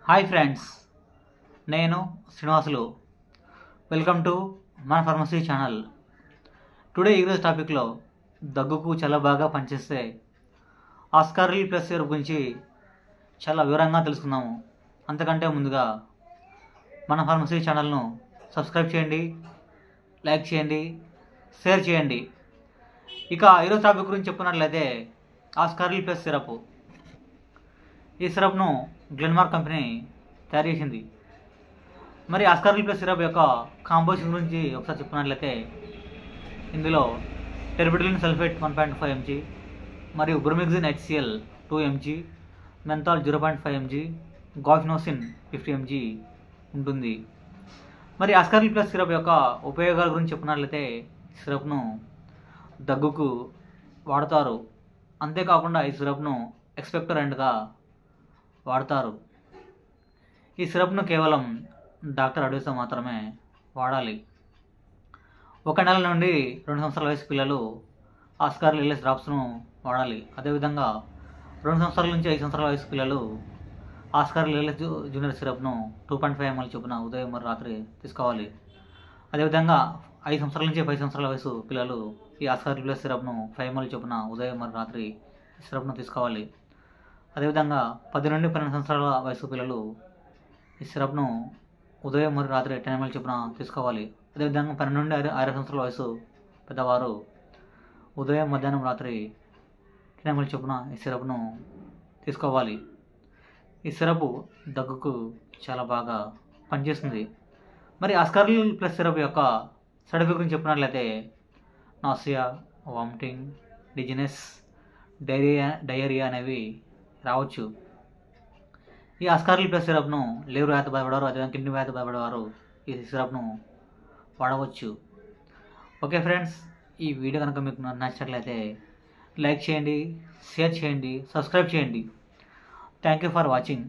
Hi friends, నేను Srinivasulu. Welcome to మన pharmacy channel. Today ఈరోజు టాపిక్లో దగ్గుకు చాలా బాగా పనిచేస్తే ఆస్కారిల్ ప్లస్ సిరప్ గురించి చాలా వివరంగా తెలుసుకుందాము. అంతకంటే ముందుగా మన ఫార్మసీ ఛానల్ను సబ్స్క్రైబ్ చేయండి, లైక్ చేయండి, షేర్ చేయండి. ఇక ఈరోజు టాపిక్ గురించి చెప్పుకున్నట్లయితే ఆస్కారిల్ ప్లస్ సిరప్. ఈ సిరప్ను గ్లెన్మార్క్ కంపెనీ తయారు చేసింది. మరి ఆస్కారిల్ ప్లస్ సిరప్ యొక్క కాంపోజిషన్ గురించి ఒకసారి చెప్పుకున్నట్లయితే ఇందులో టెర్బిటలిన్ సల్ఫేట్ 1.5 mg మరియు బ్రోమిక్సిన్ HCl 2 mg, menthol 0.5 mg, గాఫినోసిన్ 50 mg ఉంటుంది. మరి ఆస్కారిల్ ప్లస్ సిరప్ యొక్క ఉపయోగాల గురించి చెప్పుకున్నట్లయితే సిరప్ను దగ్గుకు వాడతారు. అంతేకాకుండా ఈ సిరప్ను ఎక్స్పెక్టరెంట్గా వాడతారు. ఈ సిరప్ను కేవలం డాక్టర్ అడ్వైస్తో మాత్రమే వాడాలి. 1 నెల నుండి 2 సంవత్సరాల వయసు పిల్లలు ఆస్కారిల్ ఎల్ఎస్ డ్రాప్స్ను వాడాలి. అదేవిధంగా 2 సంవత్సరాల నుంచి 5 సంవత్సరాల వయసు పిల్లలు ఆస్కారిల్ ఎల్ఎస్ జూనియర్ సిరప్ను 2.5 ml చొప్పున ఉదయం మరియు రాత్రి తీసుకోవాలి. అదేవిధంగా 5 సంవత్సరాల నుంచి 10 సంవత్సరాల వయసు పిల్లలు ఈ ఆస్కారిల్ ప్లస్ సిరప్ను 5 ml చొప్పున ఉదయం మరియు రాత్రి సిరప్ను తీసుకోవాలి. అదేవిధంగా 10 నుండి 12 సంవత్సరాల వయసు పిల్లలు ఈ సిరప్ను ఉదయం మరియు రాత్రి 10 ml చొప్పున తీసుకోవాలి. అదేవిధంగా 12 నుండి 60 సంవత్సరాల వయసు పెద్దవారు ఉదయం, మధ్యాహ్నం, రాత్రి 10 ml చొప్పున ఈ సిరప్ను తీసుకోవాలి. ఈ సిరప్ దగ్గుకు చాలా బాగా పనిచేస్తుంది. మరి ఆస్కారిల్ ప్లస్ సిరప్ యొక్క సైడ్ ఎఫెక్ట్ గురించి చెప్పినట్లయితే నాసియా, వామిటింగ్, డిజినెస్, డయేరియా అనేవి రావచ్చు. ఈ ఆస్కారిల్ ప్లస్ సిరప్ను లివర్ వ్యాధి బాధపడేవారు, అదేవిధంగా కిడ్నీ వ్యాధి బాధపడేవారు ఈ సిరప్ను వాడవచ్చు. ఓకే ఫ్రెండ్స్, ఈ వీడియో కనుక మీకు నచ్చినట్లయితే లైక్ చేయండి, షేర్ చేయండి, సబ్స్క్రైబ్ చేయండి. Thank you for watching.